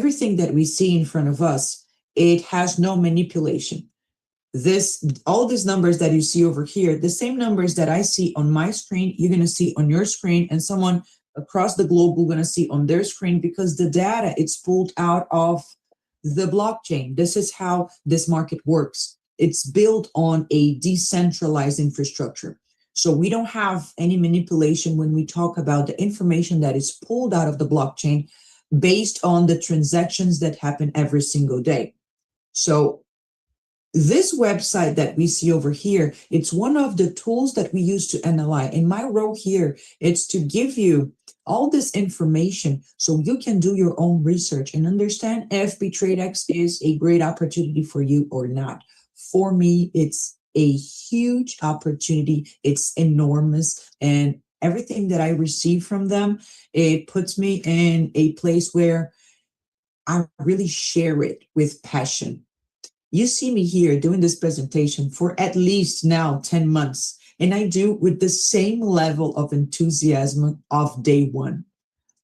everything that we see in front of us, it has no manipulation. All these numbers that you see over here, the same numbers that I see on my screen, you're going to see on your screen, and someone across the globe will going to see on their screen, because the data, it's pulled out of the blockchain. This is how this market works. It's built on a decentralized infrastructure. So we don't have any manipulation when we talk about the information that is pulled out of the blockchain based on the transactions that happen every single day. So this website that we see over here, it's one of the tools that we use to analyze. And my role here is to give you all this information so you can do your own research and understand if Bitradex is a great opportunity for you or not. For me, it's a huge opportunity. It's enormous. And everything that I receive from them, it puts me in a place where I really share it with passion. You see me here doing this presentation for at least now 10 months, and I do with the same level of enthusiasm of day one.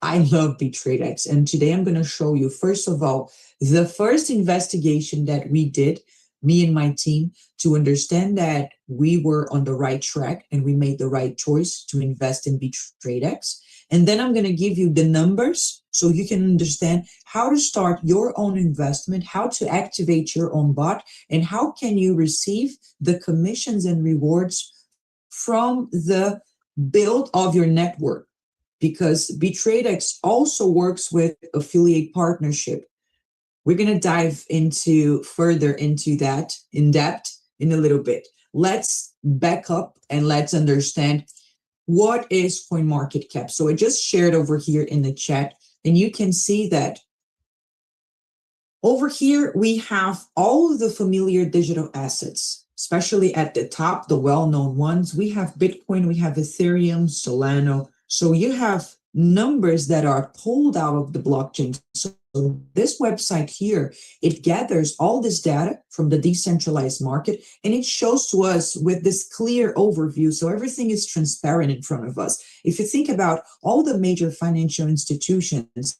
I love Bitradex, and today I'm going to show you, first of all, the first investigation that we did, me and my team, to understand that we were on the right track and we made the right choice to invest in Bitradex. And then I'm going to give you the numbers so you can understand how to start your own investment, how to activate your own bot, and how can you receive the commissions and rewards from the build of your network. Because Bitradex also works with affiliate partnership. We're going to dive further into that in depth in a little bit. Let's back up and let's understand what is CoinMarketCap. So I just shared over here in the chat, and you can see that over here we have all of the familiar digital assets, especially at the top, the well-known ones. We have Bitcoin, we have Ethereum, Solana. So you have numbers that are pulled out of the blockchain. So this website here, it gathers all this data from the decentralized market, and it shows to us with this clear overview. So everything is transparent in front of us. If you think about all the major financial institutions,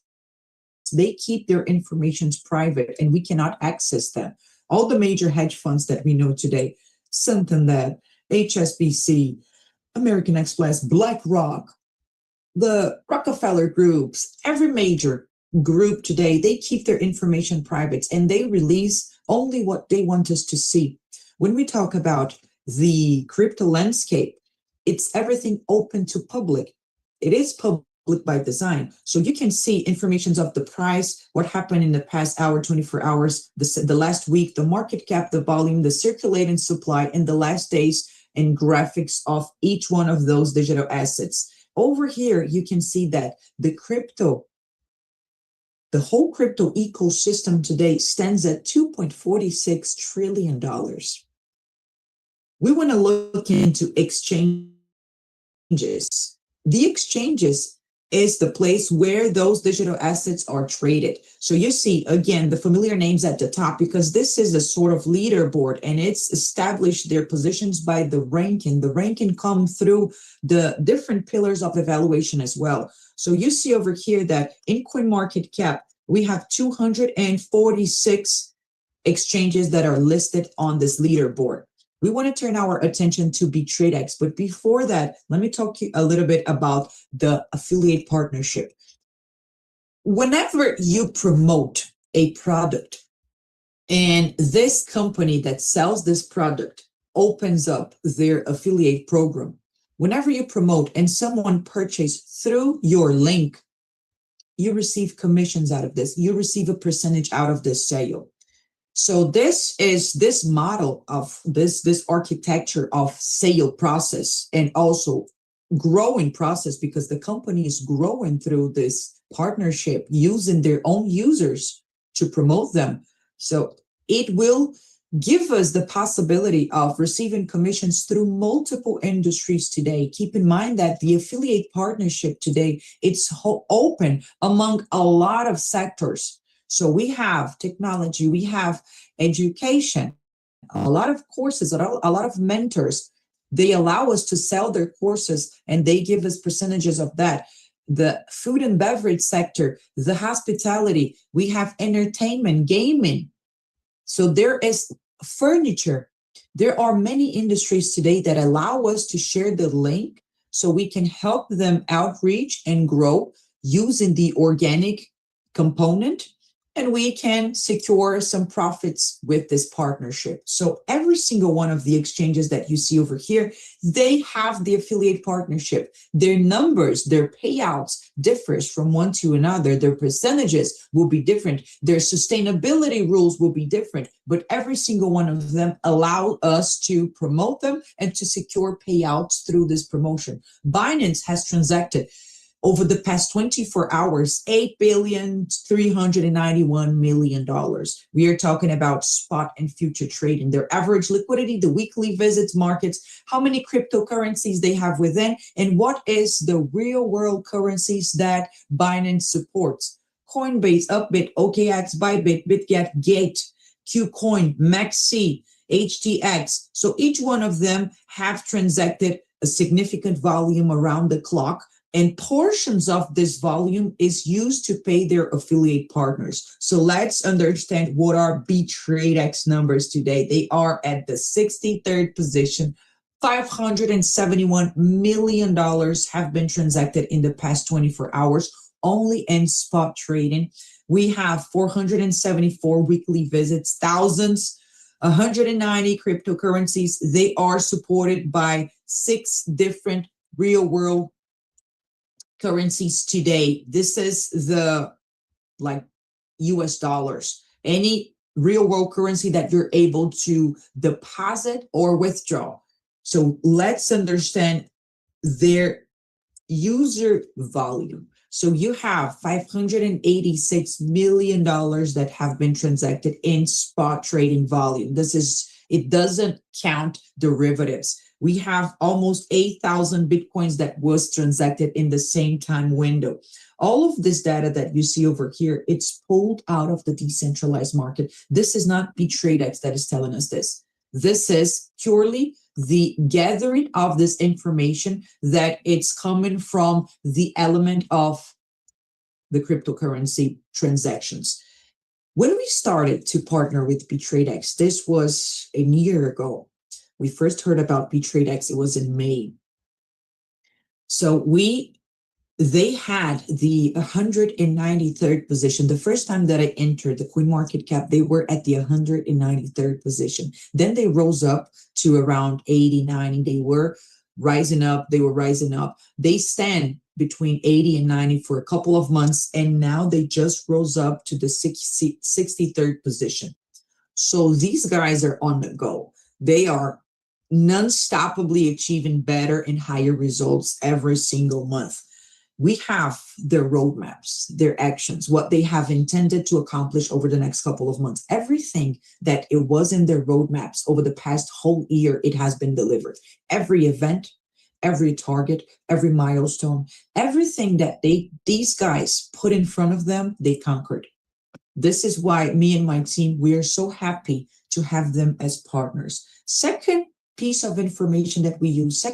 they keep their information private and we cannot access them. All the major hedge funds that we know today, Santander, HSBC, American Express, BlackRock, the Rockefeller groups, every major group today, they keep their information private and they release only what they want us to see. When we talk about the crypto landscape, it's everything open to public. It is public by design. So you can see informations of the price, what happened in the past hour, 24 hours, the last week, the market cap, the volume, the circulating supply, and the last days, and graphics of each one of those digital assets. Over here, you can see that the whole crypto ecosystem today stands at $2.46 trillion. We want to look into exchanges. The exchanges is the place where those digital assets are traded. So you see, again, the familiar names at the top, because this is a sort of leaderboard and it's established their positions by the ranking. The ranking comes through the different pillars of evaluation as well. So you see over here that in CoinMarketCap, we have 246 exchanges that are listed on this leaderboard. We want to turn our attention to Bitradex, but before that, let me talk to you a little bit about the affiliate partnership. Whenever you promote a product and this company that sells this product opens up their affiliate program, whenever you promote and someone purchases through your link, you receive commissions out of this. You receive a percentage out of this sale. So this model of this architecture of sale process and also growing process, because the company is growing through this partnership using their own users to promote them. So it will give us the possibility of receiving commissions through multiple industries today. Keep in mind that the affiliate partnership today, it's open among a lot of sectors. So we have technology, we have education, a lot of courses, a lot of mentors. They allow us to sell their courses and they give us percentages of that. the food and beverage sector, the hospitality, we have entertainment, gaming. So there is furniture. There are many industries today that allow us to share the link so we can help them outreach and grow using the organic component, and we can secure some profits with this partnership. So every single one of the exchanges that you see over here, they have the affiliate partnership. Their numbers, their payouts differs from one to another. Their percentages will be different. Their sustainability rules will be different, but every single one of them allow us to promote them and to secure payouts through this promotion. Binance has transacted over the past 24 hours, $8,391,000,000. We are talking about spot and future trading, their average liquidity, the weekly visits, markets, how many cryptocurrencies they have within, and what is the real world currencies that Binance supports. Coinbase, Upbit, OKX, Bybit, BitGet, Gate, Qcoin, Maxi, HTX. So each one of them have transacted a significant volume around the clock, and portions of this volume is used to pay their affiliate partners. So let's understand what are Bitradex numbers today. They are at the 63rd position. $571 million have been transacted in the past 24 hours, only in spot trading. We have 474 weekly visits, thousands, 190 cryptocurrencies. They are supported by 6 different real world currencies today. This is the US dollars, any real world currency that you're able to deposit or withdraw. So let's understand their user volume. So you have $586 million that have been transacted in spot trading volume. It doesn't count derivatives. We have almost 8,000 Bitcoins that was transacted in the same time window. All of this data that you see over here, it's pulled out of the decentralized market. This is not Bitradex that is telling us this. This is purely the gathering of this information that it's coming from the element of the cryptocurrency transactions. When we started to partner with Bitradex, this was a year ago. We first heard about Bitradex, it was in May. So they had the 193rd position. The first time that I entered the CoinMarketCap, they were at the 193rd position. Then they rose up to around 80, 90. They were rising up. They stand between 80 and 90 for a couple of months, and now they just rose up to the 63rd position. So these guys are on the go. They are non-stoppably achieving better and higher results every single month. We have their roadmaps, their actions, what they have intended to accomplish over the next couple of months. Everything that it was in their roadmaps over the past whole year, it has been delivered. Every event, every target, every milestone, everything that these guys put in front of them, they conquered. This is why me and my team, we are so happy to have them as partners. Second piece of information that we use,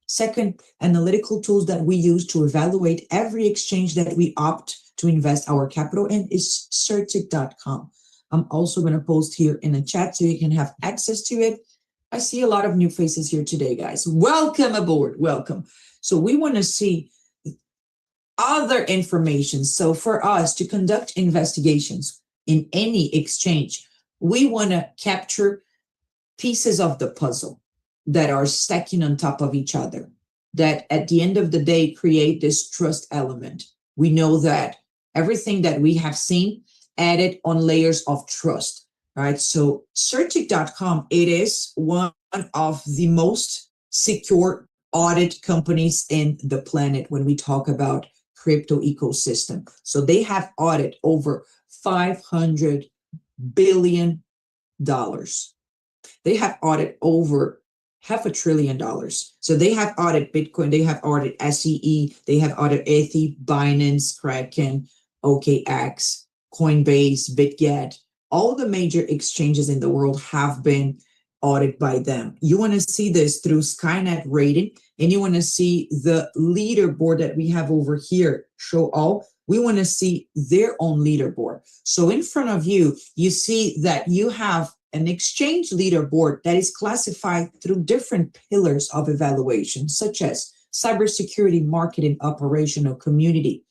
second analytical tools that we use to evaluate every exchange that we opt to invest our capital in is Certic.com. I'm also going to post here in the chat so you can have access to it. I see a lot of new faces here today, guys. Welcome aboard. Welcome. So we want to see other information. So for us to conduct investigations in any exchange, we want to capture pieces of the puzzle that are stacking on top of each other, that at the end of the day create this trust element. We know that everything that we have seen added on layers of trust, right? So Certic.com, it is one of the most secure audit companies in the planet when we talk about crypto ecosystem. So they have audited over $500 billion. They have audited over $500 billion. So they have audited Bitcoin, they have audited SEE, they have audited Ethy, Binance, Kraken, OKX, Coinbase, BitGet. All the major exchanges in the world have been audited by them. You want to see this through Skynet rating, and you want to see the leaderboard that we have over here, show all. We want to see their own leaderboard. So in front of you, you see that you have an exchange leaderboard that is classified through different pillars of evaluation, such as cybersecurity, marketing, operational, community.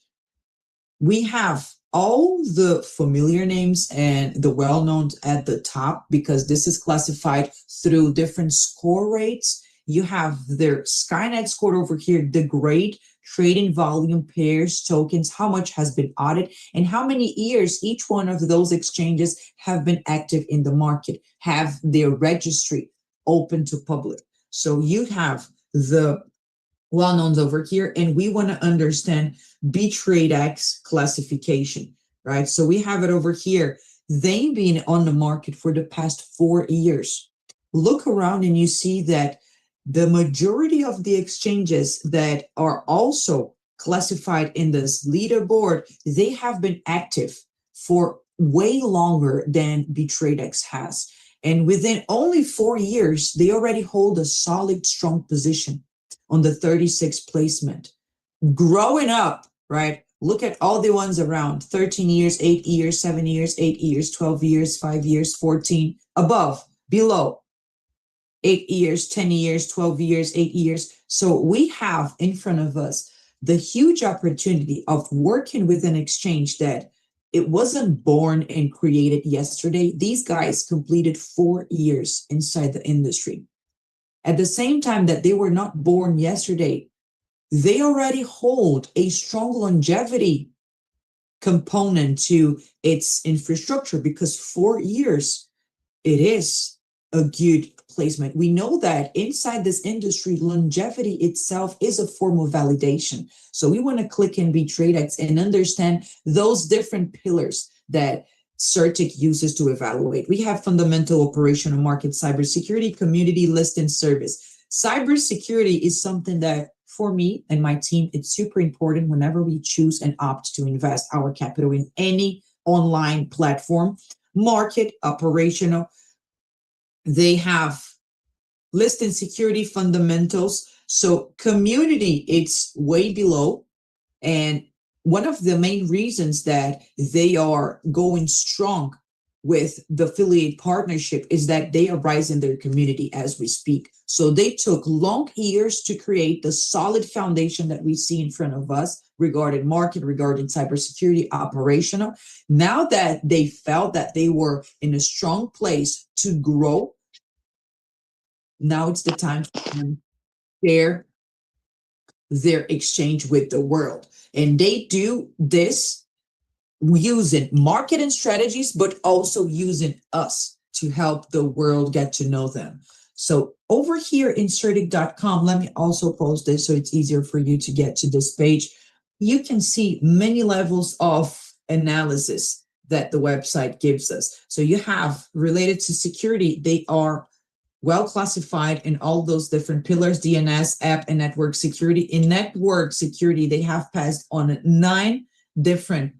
We have all the familiar names and the well-known at the top because this is classified through different score rates. You have their Skynet score over here, the grade, trading volume, pairs, tokens, how much has been audited, and how many years each one of those exchanges have been active in the market, have their registry open to public. So you have the well-knowns over here, and we want to understand Bitradex classification, right? So we have it over here. They've been on the market for the past 4 years. Look around and you see that the majority of the exchanges that are also classified in this leaderboard, they have been active for way longer than Bitradex has. And within only 4 years, they already hold a solid, strong position on the 36th placement. Growing up, right? Look at all the ones around 13 years, 8 years, 7 years, 8 years, 12 years, 5 years, 14, above, below, 8 years, 10 years, 12 years, 8 years. So we have in front of us the huge opportunity of working with an exchange that it wasn't born and created yesterday. These guys completed 4 years inside the industry. At the same time that they were not born yesterday, they already hold a strong longevity component to its infrastructure because 4 years, it is a good placement. We know that inside this industry, longevity itself is a form of validation. So we want to click in Bitradex and understand those different pillars that Certic uses to evaluate. We have fundamental, operational, market, cybersecurity, community, list, and service. Cybersecurity is something that for me and my team, it's super important whenever we choose and opt to invest our capital in any online platform. Market, operational, they have list and security fundamentals. So community, it's way below. And one of the main reasons that they are going strong with the affiliate partnership is that they arise in their community as we speak. So they took long years to create the solid foundation that we see in front of us regarding market, regarding cybersecurity, operational. Now that they felt that they were in a strong place to grow, now it's the time for them to share their exchange with the world. And they do this using marketing strategies, but also using us to help the world get to know them. So over here in Certic.com, let me also post this so it's easier for you to get to this page. You can see many levels of analysis that the website gives us. So you have related to security, they are well classified in all those different pillars, DNS, app, and network security. In network security, they have passed on 9 different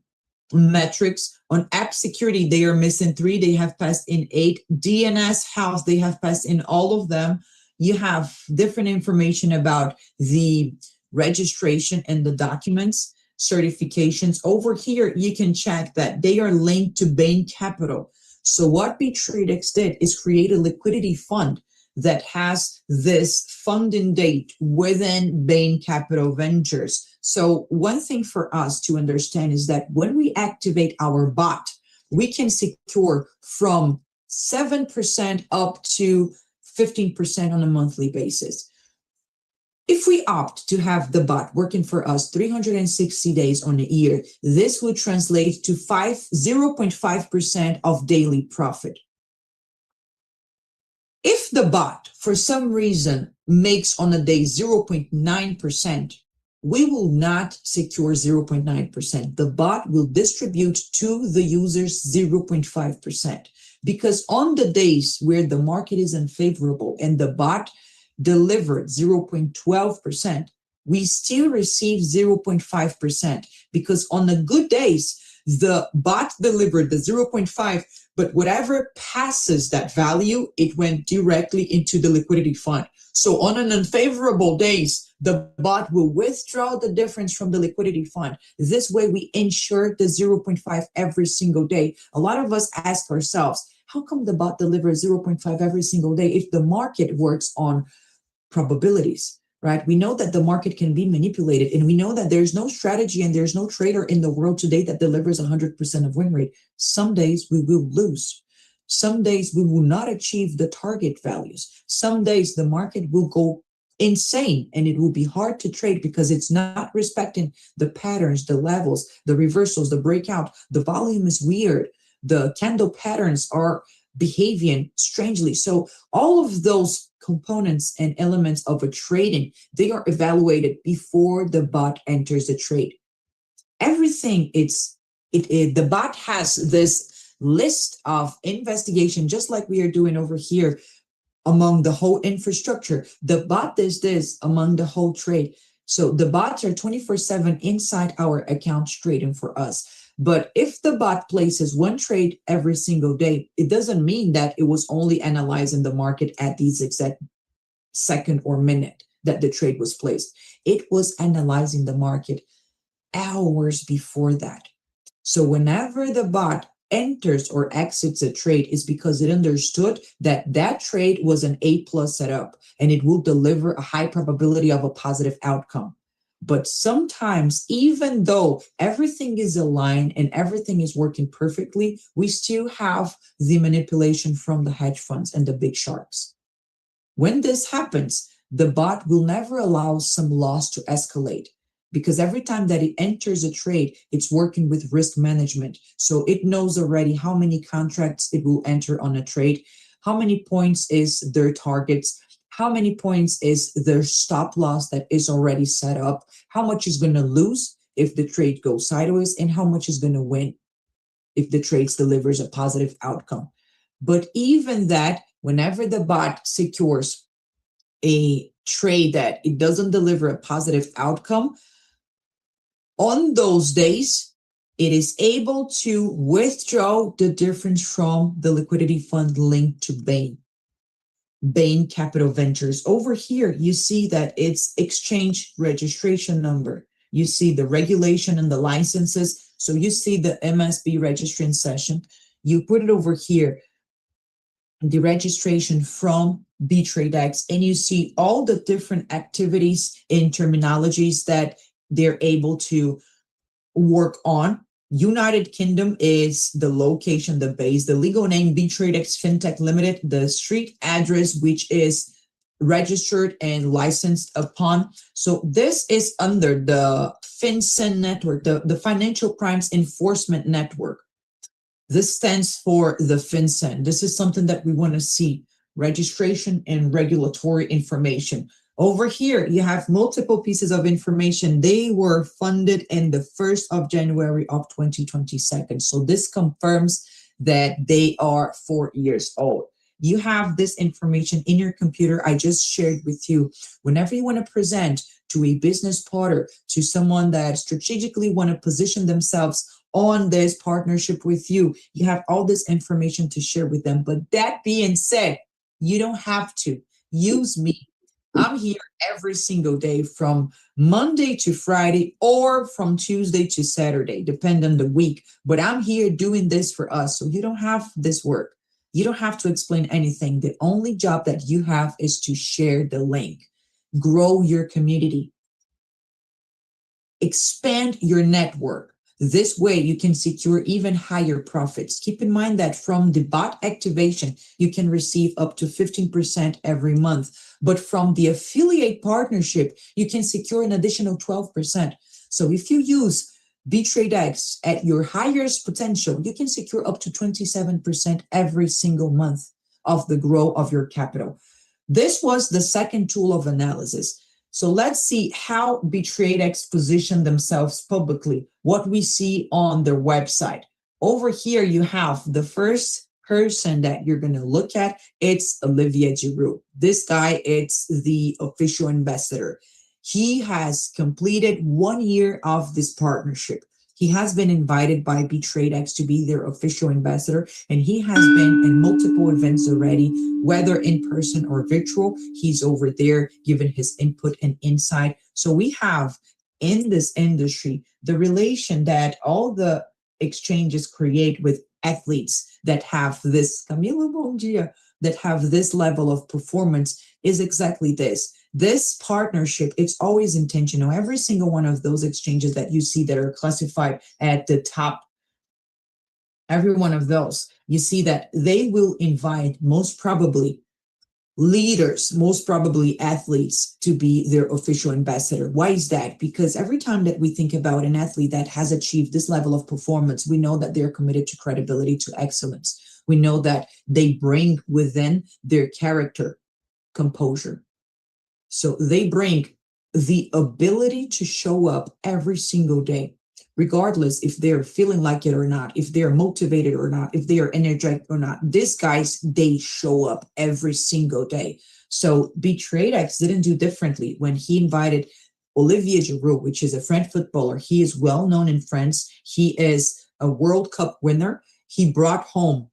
metrics. On app security, they are missing 3. They have passed in 8. DNS house, they have passed in all of them. You have different information about the registration and the documents, certifications. Over here, you can check that they are linked to Bain Capital. So what Bitradex did is create a liquidity fund that has this funding date within Bain Capital Ventures. So one thing for us to understand is that when we activate our bot, we can secure from 7% up to 15% on a monthly basis. If we opt to have the bot working for us 360 days on a year, this would translate to 0.5% of daily profit. If the bot, for some reason, makes on a day 0.9%, we will not secure 0.9%. The bot will distribute to the users 0.5%, because on the days where the market is unfavorable and the bot delivered 0.12%, we still receive 0.5%, because on the good days, The bot delivered the 0.5, but whatever passes that value, it went directly into the liquidity fund. So on an unfavorable days, the bot will withdraw the difference from the liquidity fund. This way we ensure the 0.5 every single day. A lot of us ask ourselves, how come the bot delivers 0.5 every single day if the market works on probabilities, right? We know that the market can be manipulated, and we know that there's no strategy and there's no trader in the world today that delivers 100% of win rate. Some days we will lose. Some days we will not achieve the target values. Some days the market will go insane and it will be hard to trade because it's not respecting the patterns, the levels, the reversals, the breakout. The volume is weird. The candle patterns are behaving strangely. So all of those components and elements of a trading, they are evaluated before the bot enters the trade. Everything the bot has this list of investigation, just like we are doing over here among the whole infrastructure. The bot does this among the whole trade. So the bots are 24/7 inside our accounts trading for us. But if the bot places one trade every single day, it doesn't mean that it was only analyzing the market at these exact second or minute that the trade was placed. It was analyzing the market hours before that. So whenever the bot enters or exits a trade, is because it understood that that trade was an A+ setup and it will deliver a high probability of a positive outcome. But sometimes, even though everything is aligned and everything is working perfectly, we still have the manipulation from the hedge funds and the big sharks. When this happens, the bot will never allow some loss to escalate, because every time that it enters a trade, it's working with risk management. So it knows already how many contracts it will enter on a trade, how many points is their targets, how many points is their stop loss that is already set up, how much is going to lose if the trade goes sideways, and how much is going to win if the trade delivers a positive outcome. But even that, whenever the bot secures a trade that it doesn't deliver a positive outcome, on those days, it is able to withdraw the difference from the liquidity fund linked to Bain Capital Ventures. Over here, you see that it's exchange registration number. You see the regulation and the licenses. So you see the MSB registration session. You put it over here, the registration from Bitradex, and you see all the different activities and terminologies that they're able to work on. United Kingdom is the location, the base, the legal name Bitradex Fintech Limited, the street address, which is registered and licensed upon. So this is under the FinCEN network, the Financial Crimes Enforcement Network. This stands for the FinCEN. This is something that we want to see, registration and regulatory information. Over here, you have multiple pieces of information. They were funded in the 1st of January of 2022. So this confirms that they are 4 years old. You have this information in your computer. I just shared with you. Whenever you want to present to a business partner, to someone that strategically want to position themselves on this partnership with you, you have all this information to share with them. But that being said, you don't have to use me. I'm here every single day from Monday to Friday or from Tuesday to Saturday, depending on the week. But I'm here doing this for us. So you don't have this work. You don't have to explain anything. The only job that you have is to share the link, grow your community, expand your network. This way you can secure even higher profits. Keep in mind that from the bot activation, you can receive up to 15% every month. But from the affiliate partnership, you can secure an additional 12%. So if you use Bitradex at your highest potential, you can secure up to 27% every single month of the growth of your capital. This was the second tool of analysis. So let's see how Bitradex position themselves publicly, what we see on their website. Over here, you have the first person that you're going to look at. It's Olivier Giroux. This guy, it's the official ambassador. He has completed 1 year of this partnership. He has been invited by Bitradex to be their official ambassador, and he has been in multiple events already, whether in person or virtual. He's over there giving his input and insight. So we have in this industry the relation that all the exchanges create with athletes that have this, Camila, bom dia, that have this level of performance is exactly this. This partnership, it's always intentional. Every single one of those exchanges that you see that are classified at the top, every one of those, you see that they will invite most probably leaders, most probably athletes, to be their official ambassador. Why is that? Because every time that we think about an athlete that has achieved this level of performance, we know that they're committed to credibility, to excellence. We know that they bring within their character composure. So they bring the ability to show up every single day, regardless if they're feeling like it or not, if they're motivated or not, if they are energetic or not. These guys, they show up every single day. So Bitradex didn't do differently when he invited Olivier Giroud, which is a French footballer. He is well known in France. He is a World Cup winner. He brought home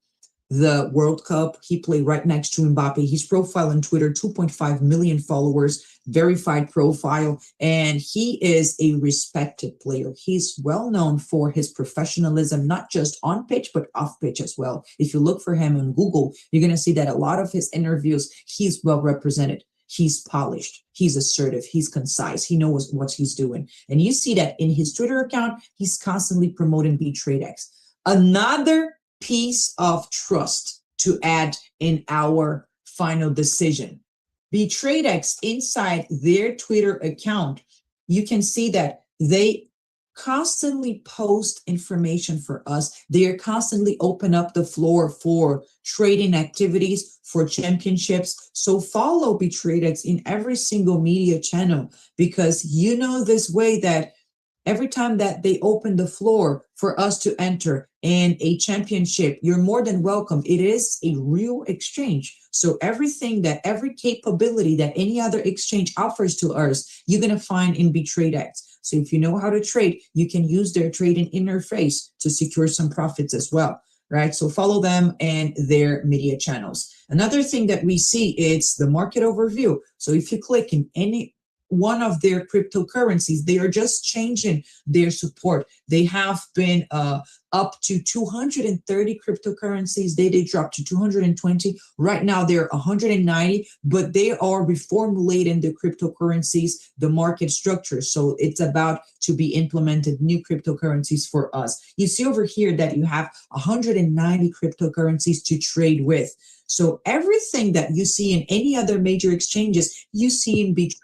the World Cup. He played right next to Mbappe. His profile on Twitter, 2.5 million followers, verified profile, and he is a respected player. He's well known for his professionalism, not just on pitch, but off pitch as well. If you look for him on Google, you're going to see that a lot of his interviews, he's well represented. He's polished, he's assertive, he's concise, he knows what he's doing. And you see that in his Twitter account, he's constantly promoting Bitradex. Another piece of trust to add in our final decision. Bitradex, inside their Twitter account, you can see that they constantly post information for us. They are constantly open up the floor for trading activities, for championships. So follow Bitradex in every single media channel, because you know this way that every time that they open the floor for us to enter in a championship, you're more than welcome. It is a real exchange. So everything that, every capability that any other exchange offers to us, you're going to find in Bitradex. So if you know how to trade, you can use their trading interface to secure some profits as well, right? So follow them and their media channels. Another thing that we see is the market overview. So if you click in any one of their cryptocurrencies, they are just changing their support. They have been up to 230 cryptocurrencies. They dropped to 220. Right now they're 190, but they are reformulating the cryptocurrencies, the market structure. So it's about to be implemented new cryptocurrencies for us. You see over here that you have 190 cryptocurrencies to trade with. So everything that you see in any other major exchanges, you see in Bitradex.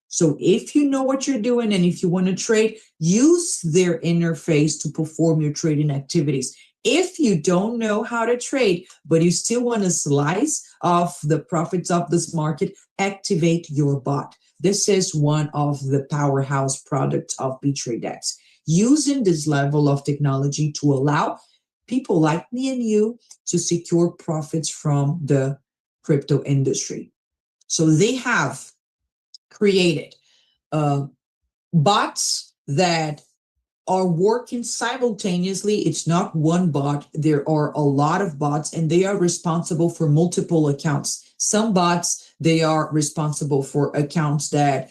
So if you know what you're doing and if you want to trade, use their interface to perform your trading activities. If you don't know how to trade, but you still want to slice off the profits of this market, activate your bot. This is one of the powerhouse products of Bitradex. Using this level of technology to allow people like me and you to secure profits from the crypto industry. So they have created bots that are working simultaneously. It's not one bot. There are a lot of bots, and they are responsible for multiple accounts. Some bots, they are responsible for accounts that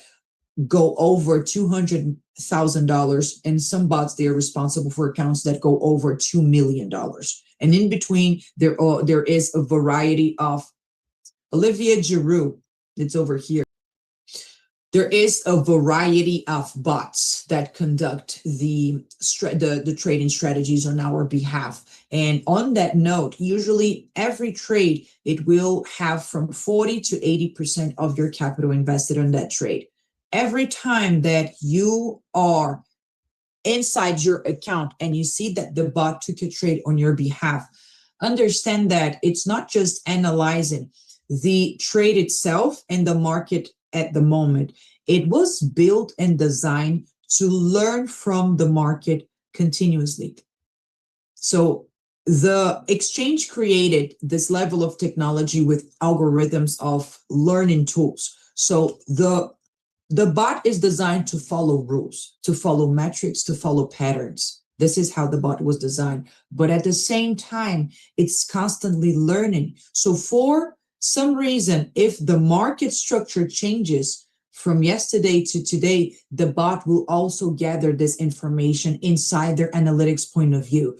go over $200,000, and some bots, they are responsible for accounts that go over $2 million. And in between, there is a variety of Olivier Giroud. It's over here. There is a variety of bots that conduct the trading strategies on our behalf. And on that note, usually every trade, it will have from 40 to 80% of your capital invested on that trade. Every time that you are inside your account and you see that the bot took a trade on your behalf, understand that it's not just analyzing the trade itself and the market at the moment. It was built and designed to learn from the market continuously. So the exchange created this level of technology with algorithms of learning tools. So the bot is designed to follow rules, to follow metrics, to follow patterns. This is how the bot was designed. But at the same time, it's constantly learning. So for some reason, if the market structure changes from yesterday to today, the bot will also gather this information inside their analytics point of view.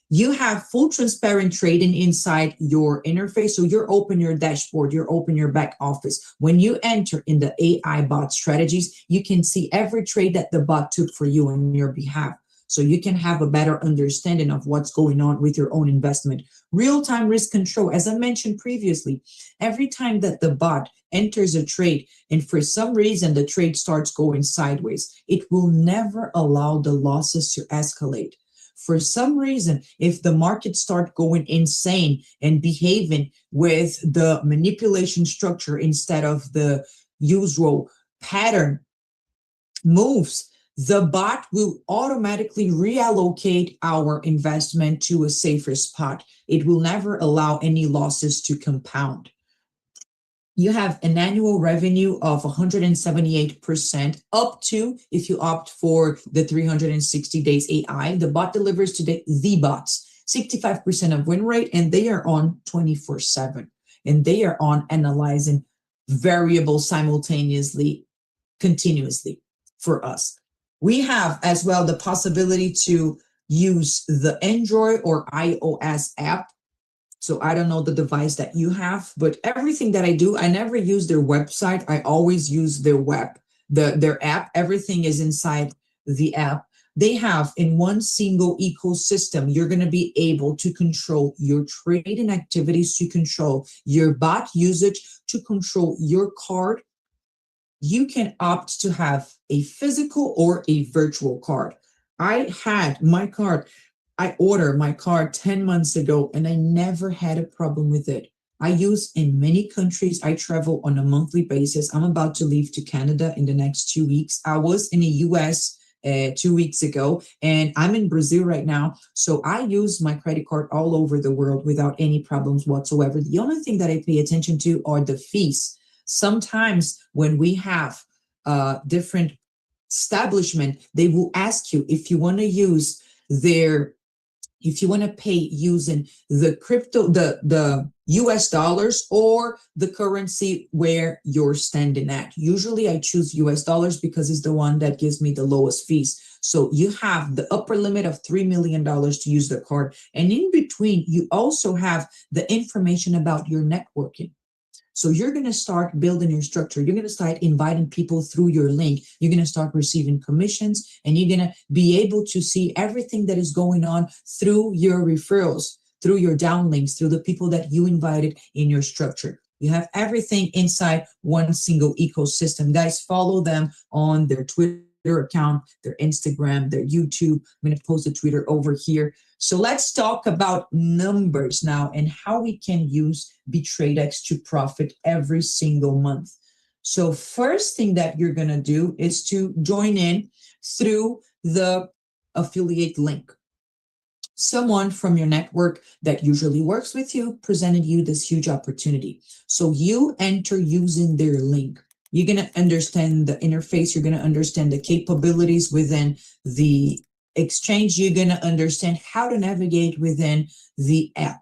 You have full transparent trading inside your interface. So you're open your dashboard, you're open your back office. When you enter in the AI bot strategies, you can see every trade that the bot took for you on your behalf. So you can have a better understanding of what's going on with your own investment. Real-time risk control, as I mentioned previously, every time that the bot enters a trade and for some reason the trade starts going sideways, it will never allow the losses to escalate. For some reason, if the market start going insane and behaving with the manipulation structure instead of the usual pattern moves, the bot will automatically reallocate our investment to a safer spot. It will never allow any losses to compound. You have an annual revenue of 178% up to, if you opt for the 360 days AI, the bot delivers today the bots, 65% of win rate, and they are on 24/7. And they are on analyzing variables simultaneously, continuously for us. We have as well the possibility to use the Android or iOS app. So I don't know the device that you have, but everything that I do, I never use their website. I always use their their app. Everything is inside the app. They have in one single ecosystem, you're going to be able to control your trading activities, to control your bot usage, to control your card. You can opt to have a physical or a virtual card. I had my card. I ordered my card 10 months ago and I never had a problem with it. I use in many countries. I travel on a monthly basis. I'm about to leave to Canada in the next 2 weeks. I was in the US 2 weeks ago and I'm in Brazil right now. So I use my credit card all over the world without any problems whatsoever. The only thing that I pay attention to are the fees. Sometimes when we have different establishment, they will ask you if you want to use if you want to pay using the crypto, the US dollars or the currency where you're standing at. Usually I choose US dollars because it's the one that gives me the lowest fees. So you have the upper limit of $3 million to use the card. And in between, you also have the information about your networking. So you're going to start building your structure. You're going to start inviting people through your link. You're going to start receiving commissions, and you're going to be able to see everything that is going on through your referrals, through your downlinks, through the people that you invited in your structure. You have everything inside one single ecosystem. Guys, follow them on their Twitter account, their Instagram, their YouTube. I'm going to post the Twitter over here. So let's talk about numbers now and how we can use Bitradex to profit every single month. So first thing that you're going to do is to join in through the affiliate link. Someone from your network that usually works with you presented you this huge opportunity. So you enter using their link. You're going to understand the interface. You're going to understand the capabilities within the exchange. You're going to understand how to navigate within the app,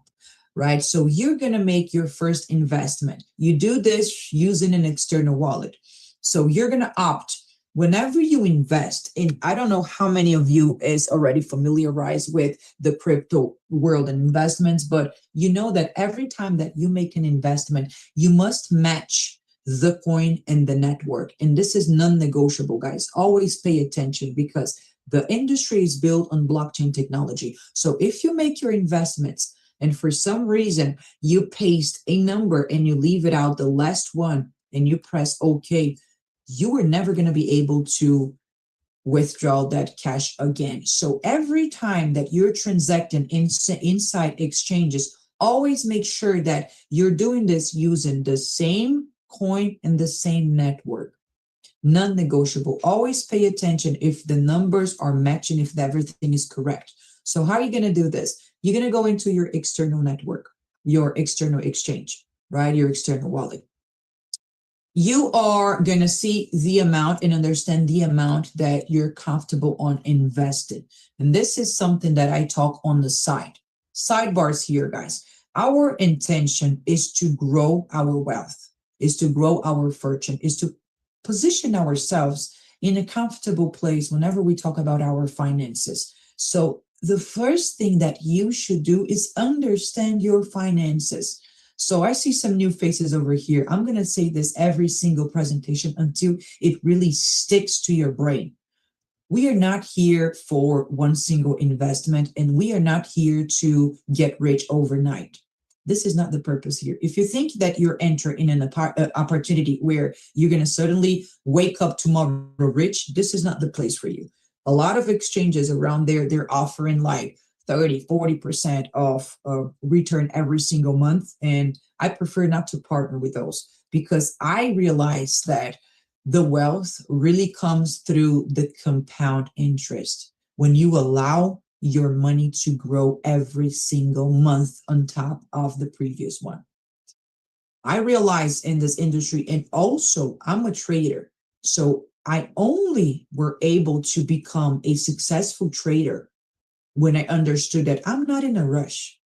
right? So you're going to make your first investment. You do this using an external wallet. So you're going to opt whenever you invest in, I don't know how many of you is already familiarized with the crypto world and investments, but you know that every time that you make an investment, you must match the coin and the network. And this is non-negotiable, guys. Always pay attention because the industry is built on blockchain technology. So if you make your investments and for some reason you paste a number and you leave it out, the last one, and you press OK, you are never going to be able to withdraw that cash again. So every time that you're transacting inside exchanges, always make sure that you're doing this using the same coin and the same network. Non-negotiable. Always pay attention if the numbers are matching, if everything is correct. So how are you going to do this? You're going to go into your external network, your external exchange, right? Your external wallet. you are going to see the amount and understand the amount that you're comfortable on investing. And this is something that I talk on the side. Sidebars here, guys. Our intention is to grow our wealth, is to grow our fortune, is to position ourselves in a comfortable place whenever we talk about our finances. So the first thing that you should do is understand your finances. So I see some new faces over here. I'm going to say this every single presentation until it really sticks to your brain. We are not here for one single investment, and we are not here to get rich overnight. This is not the purpose here. If you think that you're entering in an opportunity where you're going to suddenly wake up tomorrow rich, this is not the place for you. A lot of exchanges around there, they're offering like 30, 40% of return every single month. And I prefer not to partner with those because I realize that the wealth really comes through the compound interest. When you allow your money to grow every single month on top of the previous one. I realize in this industry, and also I'm a trader. So I only were able to become a successful trader when I understood that I'm not in a rush.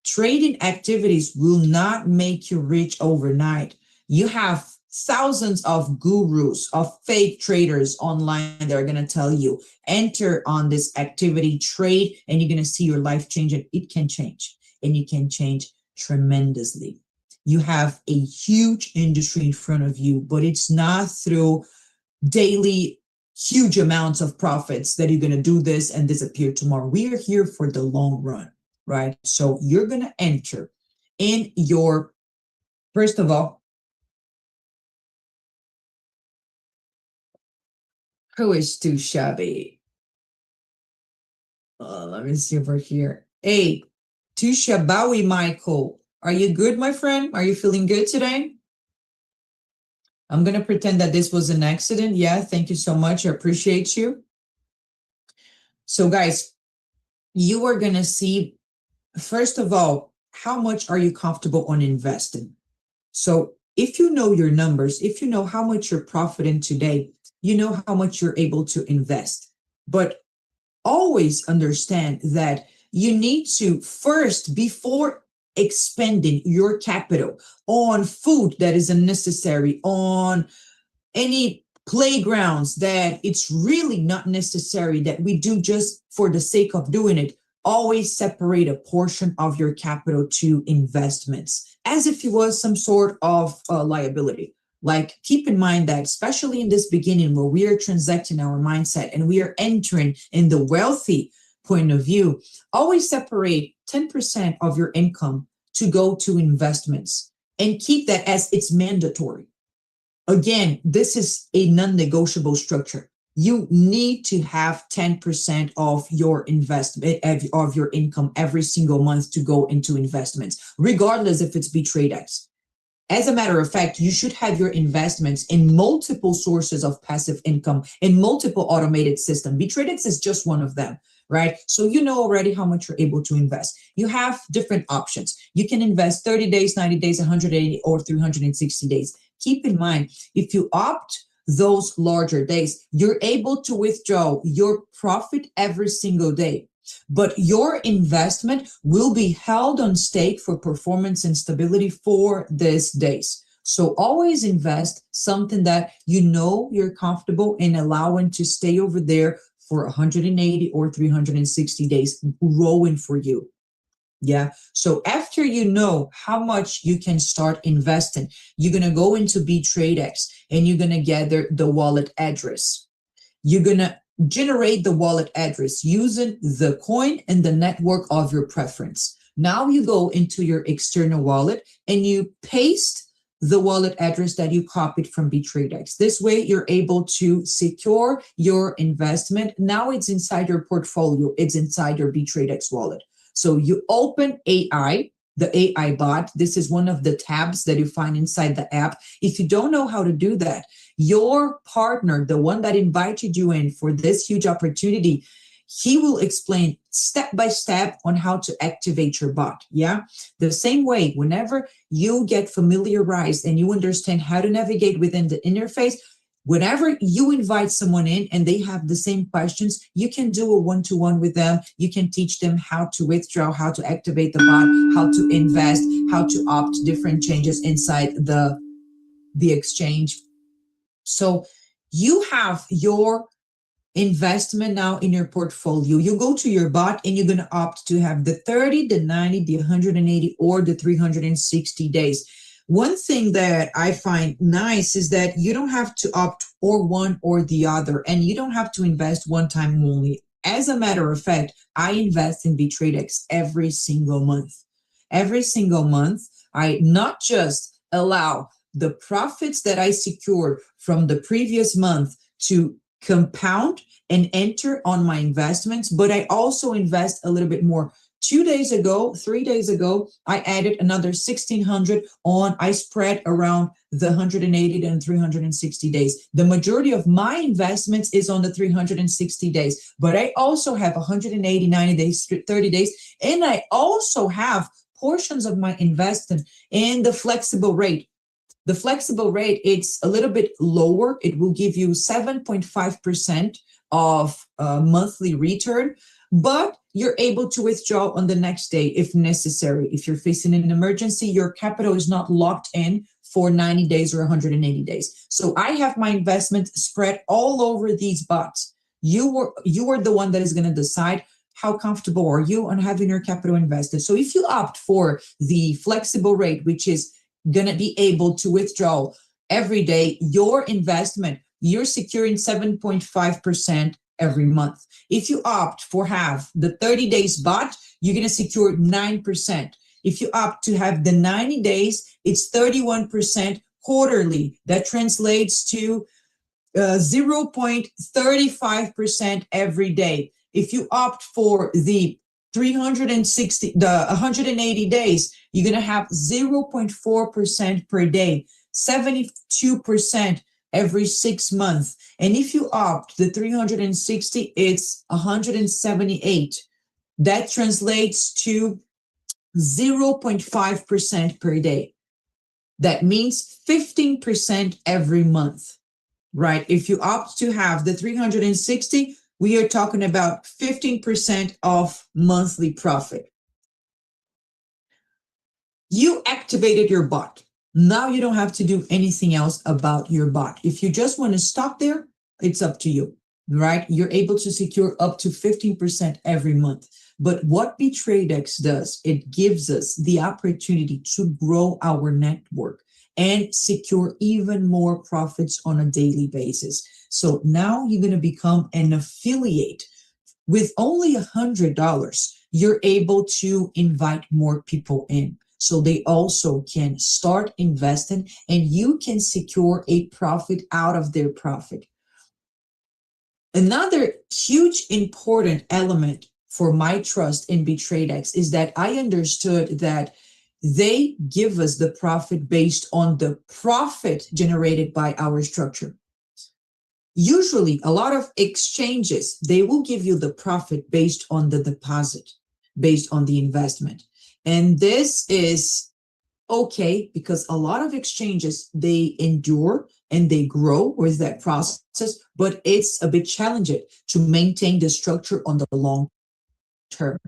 Trading activities will not make you rich overnight. You have thousands of gurus, of fake traders online that are going to tell you, enter on this activity, trade, and you're going to see your life change. And it can change, and you can change tremendously. You have a huge industry in front of you, but it's not through daily huge amounts of profits that you're going to do this and disappear tomorrow. We are here for the long run, right? So you're going to enter in your, first of all, who is too shabby? Let me see over here. Hey, too shabby, Michael. Are you good, my friend? Are you feeling good today? I'm going to pretend that this was an accident. Yeah, thank you so much. I appreciate you. So, guys, you are going to see, first of all, how much are you comfortable on investing? So, if you know your numbers, if you know how much you're profiting today, you know how much you're able to invest. But always understand that you need to first, before expending your capital on food that is unnecessary, on any playgrounds that it's really not necessary, that we do just for the sake of doing it, always separate a portion of your capital to investments as if it was some sort of liability. Like, keep in mind that, especially in this beginning where we are transacting our mindset and we are entering in the wealthy point of view, always separate 10% of your income to go to investments and keep that as it's mandatory. Again, this is a non-negotiable structure. You need to have 10% of your investment, of your income every single month to go into investments, regardless if it's Bitradex. As a matter of fact, you should have your investments in multiple sources of passive income, in multiple automated systems. Bitradex is just one of them, right? So you know already how much you're able to invest. You have different options. You can invest 30 days, 90 days, 180, or 360 days. Keep in mind, if you opt those larger days, you're able to withdraw your profit every single day. But your investment will be held on stake for performance and stability for these days. So always invest something that you know you're comfortable in allowing to stay over there for 180 or 360 days, growing for you. Yeah. So after you know how much you can start investing, you're going to go into Bitradex and you're going to gather the wallet address. You're going to generate the wallet address using the coin and the network of your preference. Now you go into your external wallet and you paste the wallet address that you copied from Bitradex. This way you're able to secure your investment. Now it's inside your portfolio. It's inside your Bitradex wallet. So you open AI, the AI bot. This is one of the tabs that you find inside the app. If you don't know how to do that, your partner, the one that invited you in for this huge opportunity, he will explain step by step on how to activate your bot. Yeah. The same way, whenever you get familiarized and you understand how to navigate within the interface, whenever you invite someone in and they have the same questions, you can do a one-to-one with them. You can teach them how to withdraw, how to activate the bot, how to invest, how to opt different changes inside the exchange. So you have your investment now in your portfolio. You go to your bot and you're going to opt to have the 30, the 90, the 180, or the 360 days. One thing that I find nice is that you don't have to opt for one or the other, and you don't have to invest one time only. As a matter of fact, I invest in Bitradex every single month. Every single month, I not just allow the profits that I secured from the previous month to compound and enter on my investments, but I also invest a little bit more. 3 days ago, I added another 1,600 on. I spread around the 180 and 360 days. The majority of my investments is on the 360 days, but I also have 180, 90 days, 30 days, and I also have portions of my investment in the flexible rate. The flexible rate, it's a little bit lower. It will give you 7.5% of monthly return, but you're able to withdraw on the next day if necessary. If you're facing an emergency, your capital is not locked in for 90 days or 180 days. So I have my investment spread all over these bots. You are the one that is going to decide how comfortable are you on having your capital invested. So if you opt for the flexible rate, which is going to be able to withdraw every day, your investment, you're securing 7.5% every month. If you opt for have the 30 days bot, you're going to secure 9%. If you opt to have the 90 days, it's 31% quarterly. That translates to 0.35% every day. If you opt for the 180 days, you're going to have 0.4% per day, 72% every 6 months. And if you opt the 360, it's 178. That translates to 0.5% per day. That means 15% every month, right? If you opt to have the 360, we are talking about 15% of monthly profit. You activated your bot. Now you don't have to do anything else about your bot. If you just want to stop there, it's up to you, right? You're able to secure up to 15% every month. But what Bitradex does, it gives us the opportunity to grow our network and secure even more profits on a daily basis. So now you're going to become an affiliate. With only $100, you're able to invite more people in, so they also can start investing and you can secure a profit out of their profit. Another huge important element for my trust in Bitradex is that I understood that they give us the profit based on the profit generated by our structure. Usually, a lot of exchanges, they will give you the profit based on the deposit, based on the investment. And this is okay because a lot of exchanges, they endure and they grow with that process, but it's a bit challenging to maintain the structure on the long term.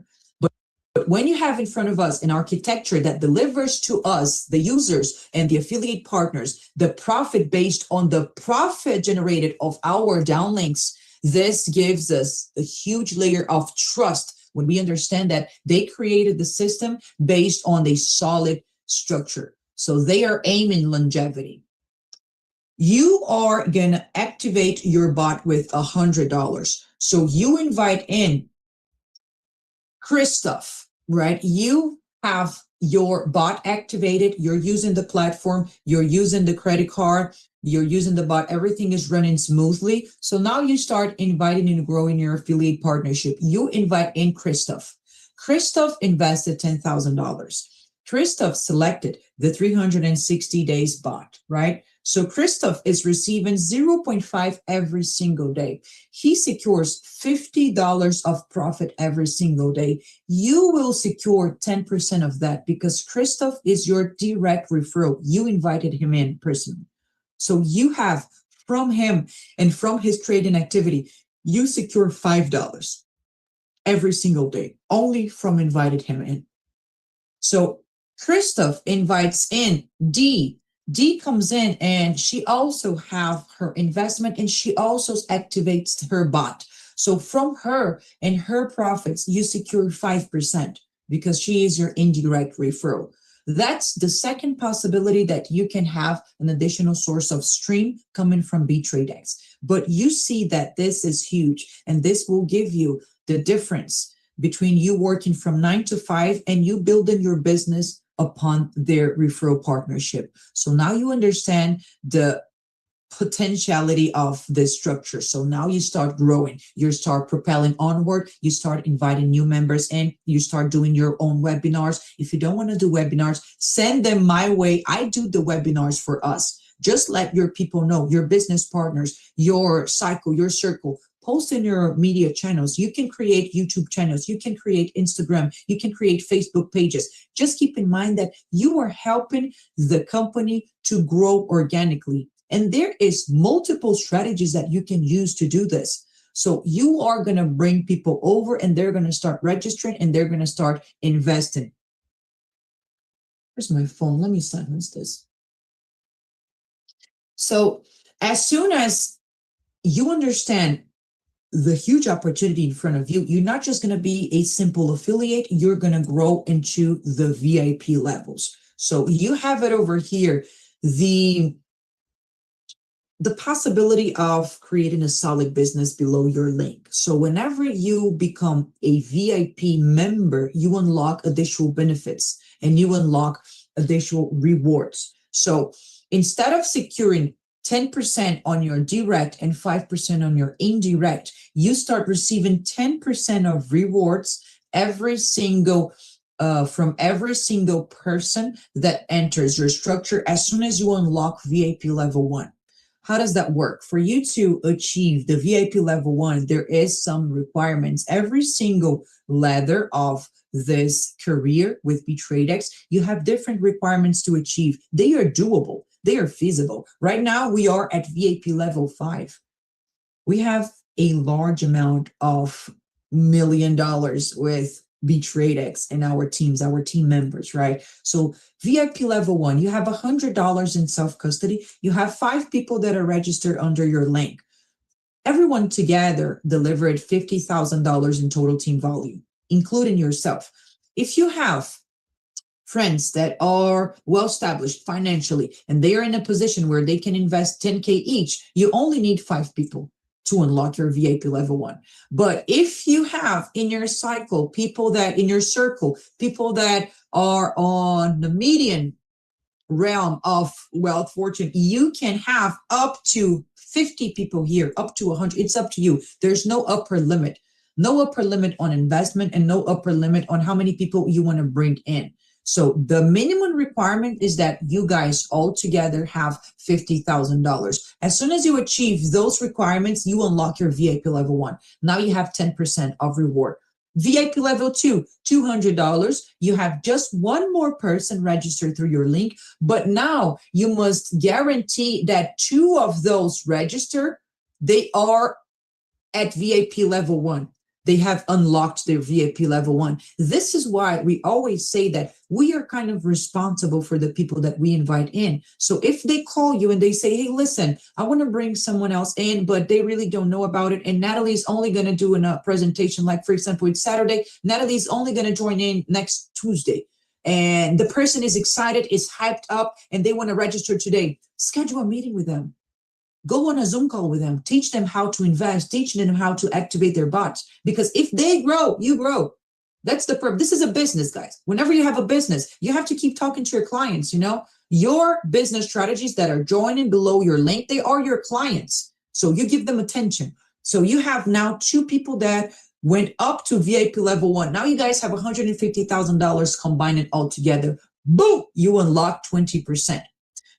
But when you have in front of us an architecture that delivers to us, the users and the affiliate partners, the profit based on the profit generated of our downlinks, this gives us a huge layer of trust when we understand that they created the system based on a solid structure. So they are aiming longevity. You are going to activate your bot with $100. So you invite in Christoph, right? You have your bot activated, you're using the platform, you're using the credit card, you're using the bot, everything is running smoothly. So now you start inviting and growing your affiliate partnership. You invite in Christoph. Christoph invested $10,000. Christoph selected the 360 days bot, right? So Christoph is receiving 0.5 every single day. He secures $50 of profit every single day. You will secure 10% of that because Christoph is your direct referral. You invited him in personally. So you have from him and from his trading activity, you secure $5 every single day, only from invited him in. So Christoph invites in D. D comes in and she also have her investment and she also activates her bot. So from her and her profits, you secure 5% because she is your indirect referral. That's the second possibility that you can have an additional source of stream coming from Bitradex. But you see that this is huge and this will give you the difference between you working from 9 to 5 and you building your business upon their referral partnership. So now you understand the potentiality of this structure. So now you start growing, you start propelling onward, you start inviting new members in, you start doing your own webinars. If you don't want to do webinars, send them my way. I do the webinars for us. Just let your people know, your business partners, your cycle, your circle. Post in your media channels. You can create YouTube channels. You can create Instagram. You can create Facebook pages. Just keep in mind that you are helping the company to grow organically. And there is multiple strategies that you can use to do this. So you are going to bring people over and they're going to start registering and they're going to start investing. Where's my phone? Let me silence this. So as soon as you understand the huge opportunity in front of you, you're not just going to be a simple affiliate, you're going to grow into the VIP levels. So you have it over here, the possibility of creating a solid business below your link. So whenever you become a VIP member, you unlock additional benefits and you unlock additional rewards. So instead of securing 10% on your direct and 5% on your indirect, you start receiving 10% of rewards every single from every single person that enters your structure as soon as you unlock VIP level 1. How does that work? For you to achieve the VIP level 1, there is some requirements. Every single ladder of this career with Bitradex, you have different requirements to achieve. They are doable. They are feasible. Right now, we are at VIP level 5. We have a large amount of $1 million with Bitradex and our teams, our team members, right? So VIP level 1, you have $100 in self-custody. You have 5 people that are registered under your link. Everyone together delivered $50,000 in total team volume, including yourself. If you have friends that are well-established financially and they are in a position where they can invest 10K each, you only need 5 people to unlock your VIP level 1. But if you have in your cycle, people that in your circle, people that are on the median realm of wealth fortune, you can have up to 50 people here, up to 100. It's up to you. There's no upper limit. No upper limit on investment and no upper limit on how many people you want to bring in. So the minimum requirement is that you guys all together have $50,000. As soon as you achieve those requirements, you unlock your VIP level 1. Now you have 10% of reward. VIP level 2, $200. You have just one more person registered through your link, but now you must guarantee that 2 of those register, they are at VIP level 1. They have unlocked their VIP level 1. This is why we always say that we are kind of responsible for the people that we invite in. So if they call you and they say, hey, listen, I want to bring someone else in, but they really don't know about it. And Natalie's only going to do a presentation, like, for example, it's Saturday. Natalie's only going to join in next Tuesday. And the person is excited, is hyped up, and they want to register today. Schedule a meeting with them. Go on a Zoom call with them, teach them how to invest, teach them how to activate their bots. Because if they grow, you grow. That's the purpose. This is a business, guys. Whenever you have a business, you have to keep talking to your clients, you know. Your business strategies that are joining below your link, they are your clients. So you give them attention. So you have now 2 people that went up to VIP level 1. Now you guys have $150,000 combined all together. Boom, you unlock 20%.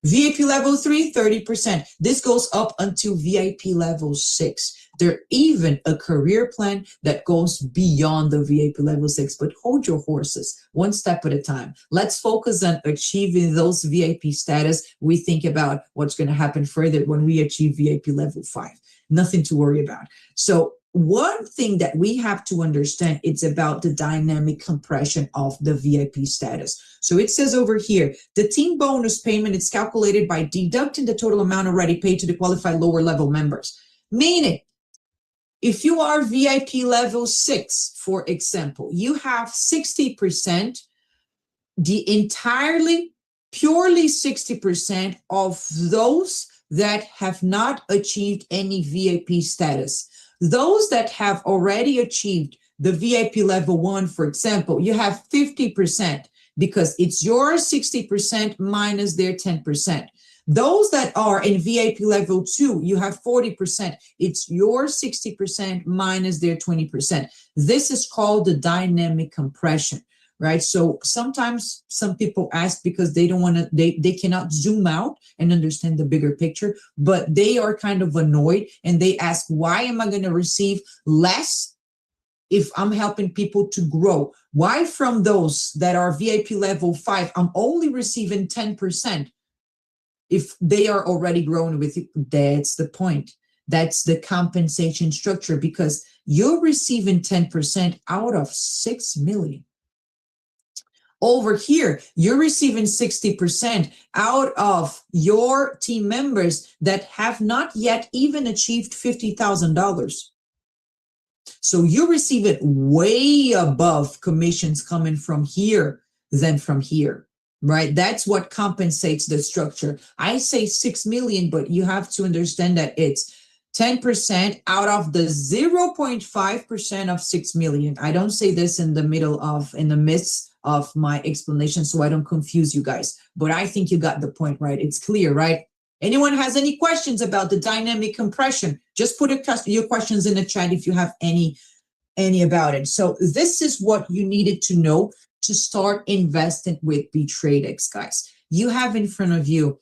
VIP level 3, 30%. This goes up until VIP level 6. There even a career plan that goes beyond the VIP level 6, but hold your horses one step at a time. Let's focus on achieving those VIP status. We think about what's going to happen further when we achieve VIP level 5. Nothing to worry about. So one thing that we have to understand, it's about the dynamic compression of the VIP status. So it says over here, the team bonus payment is calculated by deducting the total amount already paid to the qualified lower level members. Meaning, if you are VIP level 6, for example, you have 60%, purely 60% of those that have not achieved any VIP status. Those that have already achieved the VIP level 1, for example, you have 50% because it's your 60% minus their 10%. Those that are in VIP level 2, you have 40%. It's your 60% minus their 20%. This is called the dynamic compression, right? So sometimes some people ask because they don't want to, they cannot zoom out and understand the bigger picture, but they are kind of annoyed and they ask, why am I going to receive less if I'm helping people to grow? Why from those that are VIP level 5, I'm only receiving 10%? If they are already growing with you? That's the point. That's the compensation structure, because you're receiving 10% out of 6 million. Over here, you're receiving 60% out of your team members that have not yet even achieved $50,000. So you receive it way above commissions coming from here than from here. Right? That's what compensates the structure. I say 6 million, but you have to understand that it's 10% out of the 0.5% of 6 million. I don't say this in the midst of my explanation, so I don't confuse you guys, but I think you got the point, right? It's clear, right? Anyone has any questions about the dynamic compression? Just put your questions in the chat if you have any about it. So this is what you needed to know to start investing with Bitradex, guys. You have in front of you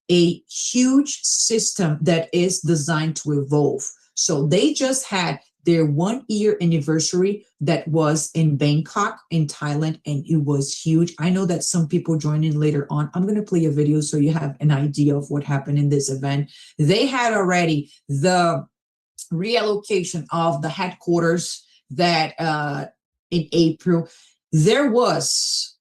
a huge system that is designed to evolve. So they just had their 1-year anniversary that was in Bangkok, in Thailand, and it was huge. I know that some people join in later on. I'm going to play a video so you have an idea of what happened in this event. They had already the reallocation of the headquarters that in April. There was,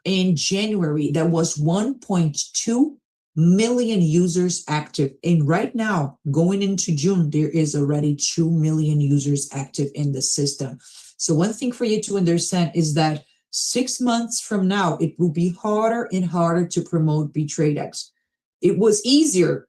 in January, there was 1.2 million users active. And right now, going into June, there is already 2 million users active in the system. So one thing for you to understand is that 6 months from now, it will be harder and harder to promote Bitradex. It was easier,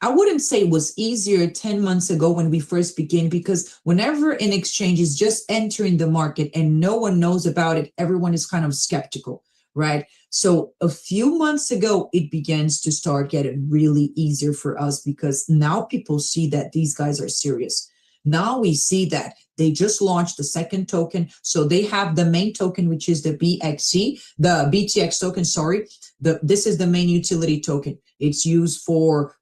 I wouldn't say it was easier 10 months ago when we first began, because whenever an exchange is just entering the market and no one knows about it, everyone is kind of skeptical, right? So a few months ago, it begins to start getting really easier for us because now people see that these guys are serious. Now we see that they just launched the second token. So they have the main token, which is the BTX token, sorry. This is the main utility token. It's used for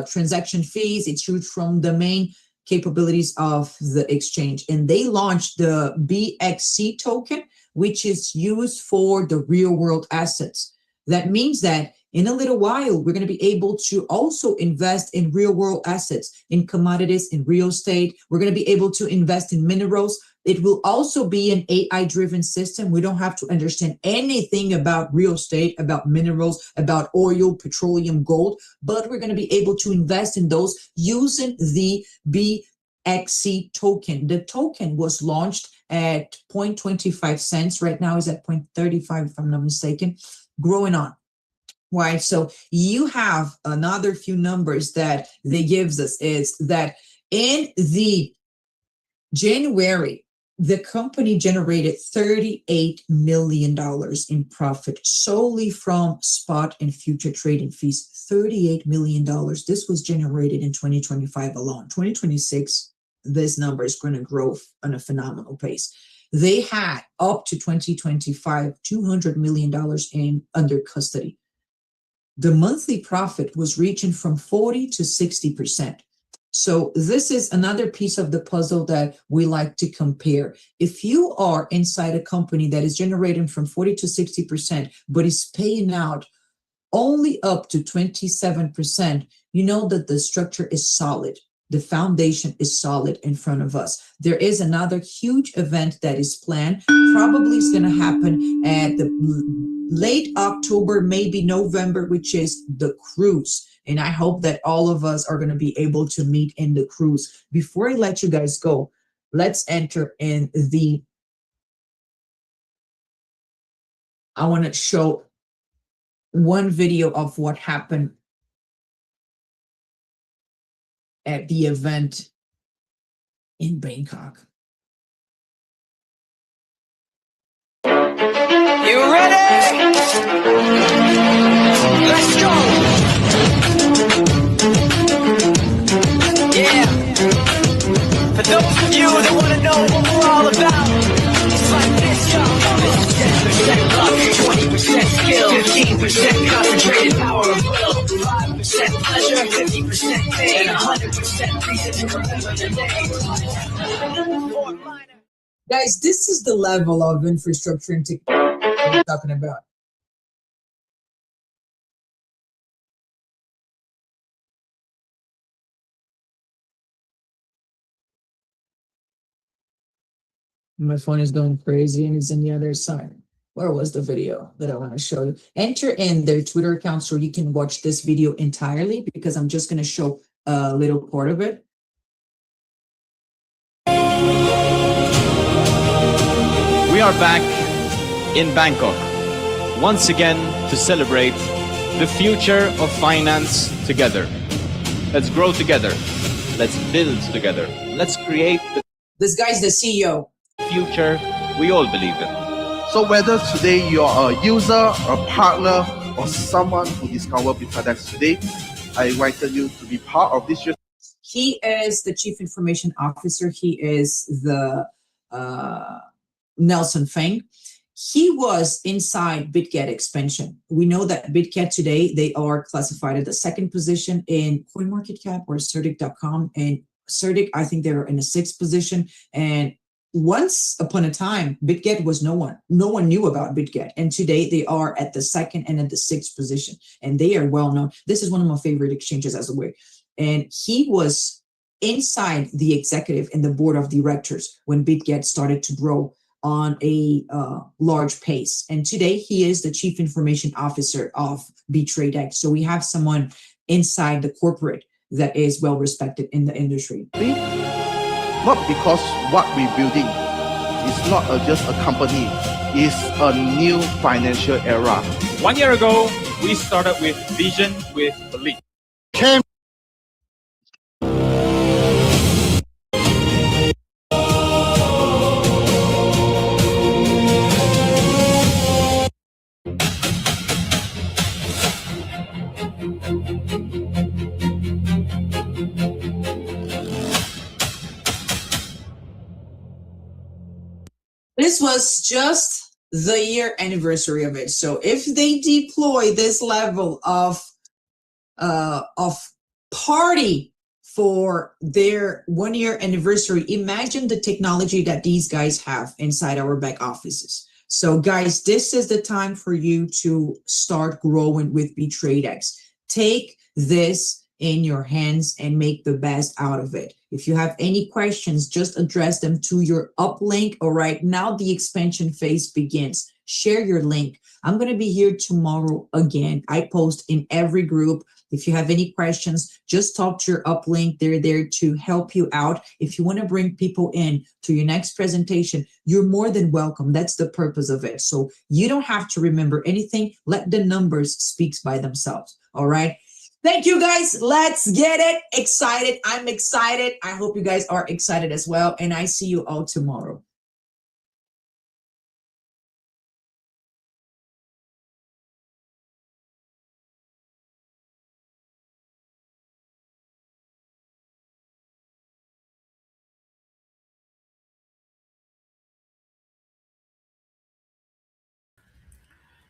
transaction fees. It's used from the main capabilities of the exchange. And they launched the BXC token, which is used for the real world assets. That means that in a little while, we're going to be able to also invest in real world assets, in commodities, in real estate. We're going to be able to invest in minerals. It will also be an AI-driven system. We don't have to understand anything about real estate, about minerals, about oil, petroleum, gold, but we're going to be able to invest in those using the BXC token. The token was launched at 0.25 cents. Right now is at 0.35, if I'm not mistaken, growing on. Right, so you have another few numbers that they gives us is that in the January, the company generated $38 million in profit solely from spot and future trading fees. $38 million. This was generated in 2025 alone. 2026, this number is going to grow on a phenomenal pace. They had up to 2025, $200 million in under custody. The monthly profit was reaching from 40 to 60%. So this is another piece of the puzzle that we like to compare. If you are inside a company that is generating from 40 to 60%, but is paying out only up to 27%, you know that the structure is solid. The foundation is solid in front of us. There is another huge event that is planned. Probably is going to happen at the late October, maybe November, which is the cruise. And I hope that all of us are going to be able to meet in the cruise. Before I let you guys go, let's enter in I want to show one video of what happened at the event in Bangkok. You ready? Let's go! Yeah. For those of you that want to know what we're all about, it's like this, y'all. 10% luck, 20% skill, 15% concentrated power of will, 5% pleasure, 50% pain, and 100% reason to remember the name. Guys, this is the level of infrastructure and technology we're talking about. My phone is going crazy and it's on the other side. Where was the video that I want to show you? Enter in their Twitter account so you can watch this video entirely, because I'm just going to show a little part of it. We are back in Bangkok, once again to celebrate the future of finance together. Let's grow together. Let's build together. Let's create the This guy's the CEO. future we all believe in. So whether today you're a user, a partner, or someone who discovered Bitradex today, I invited you to be part of this year's. He is the Chief Information Officer. He is the Nelson Feng. He was inside BitGet expansion. We know that BitGet today, they are classified at the second position in CoinMarketCap or Certic.com. And Certic, I think they're in the sixth position. And once upon a time, BitGet was no one. No one knew about BitGet. And today they are at the second and at the sixth position. And they are well known. This is one of my favorite exchanges as a way. And he was inside the executive and the board of directors when BitGet started to grow on a large pace. And today he is the Chief Information Officer of Bitradex. So we have someone inside the corporate that is well respected in the industry. Not because what we're building is not just a company, it's a new financial era. 1 year ago, we started with vision, with belief. Came This was just the year anniversary of it. So if they deploy this level of party for their 1 year anniversary, imagine the technology that these guys have inside our back offices. So guys, this is the time for you to start growing with Bitradex. Take this in your hands and make the best out of it. If you have any questions, just address them to your uplink. All right, now the expansion phase begins. Share your link. I'm going to be here tomorrow again. I post in every group. If you have any questions, just talk to your uplink. They're there to help you out. If you want to bring people in to your next presentation, you're more than welcome. That's the purpose of it. So you don't have to remember anything. Let the numbers speak by themselves. All right. Thank you, guys. Let's get it. Excited. I'm excited. I hope you guys are excited as well. And I see you all tomorrow.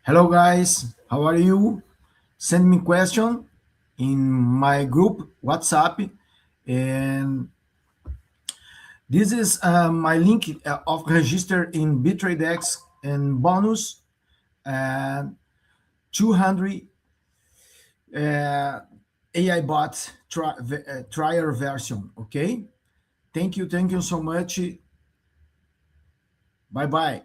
Hello guys, how are you? Send me question in my group WhatsApp, and this is my link of register in Bitradex and bonus and 200 AI bot trial version. Okay, thank you so much. Bye bye.